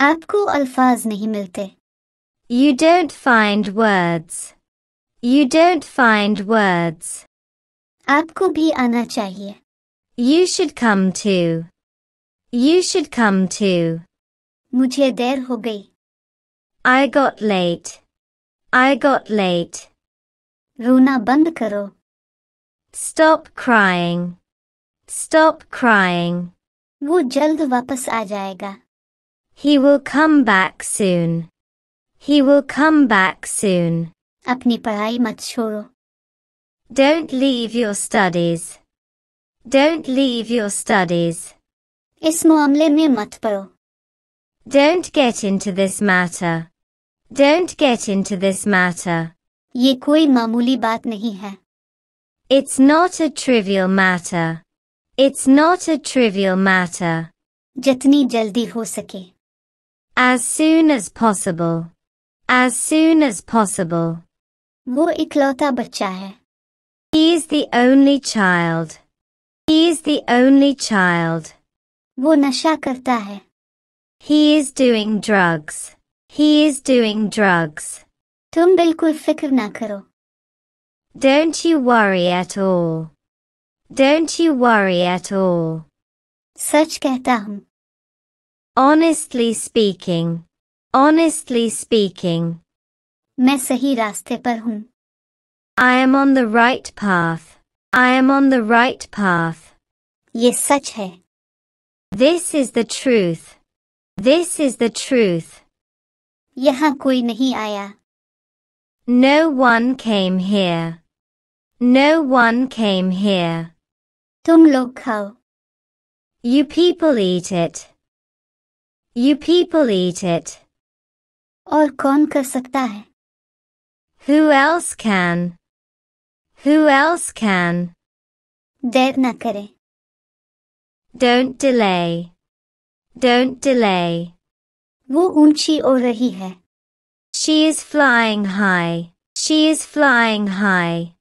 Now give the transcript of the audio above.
आपको अल्फाज नहीं मिलते. You don't find words. You don't find words. आपको भी आना चाहिए. You should come too. You should come too. मुझे देर हो गई. I got late. I got late. रोना बंद करो. Stop crying. Stop crying. वो जल्द वापस आ जाएगा. He will come back soon. He will come back soon. अपनी पढ़ाई मत छोड़ो. Don't leave your studies. Don't leave your studies. इस मामले में मत पड़ो. Don't get into this matter. Don't get into this matter. ये कोई मामूली बात नहीं है. It's not a trivial matter. It's not a trivial matter. जितनी जल्दी हो सके. As soon as possible. As soon as possible. वो इकलौता बच्चा है. He is the only child. He is the only child. वो नशा करता है. He is doing drugs. He is doing drugs. तुम बिल्कुल फिक्र ना करो. Don't you worry at all. Don't you worry at all. सच कहता हूँ. Honestly speaking. Honestly speaking. मैं सही रास्ते पर हूँ. I am on the right path. I am on the right path. ये सच है. This is the truth. This is the truth. यहाँ कोई नहीं आया. No one came here. No one came here. तुम लोग खाओ. You people eat it. You people eat it. और कौन कर सकता है? Who else can? Who else can? देर ना करें. Don't delay. Don't delay. वो ऊंची हो रही है. She is flying high. She is flying high.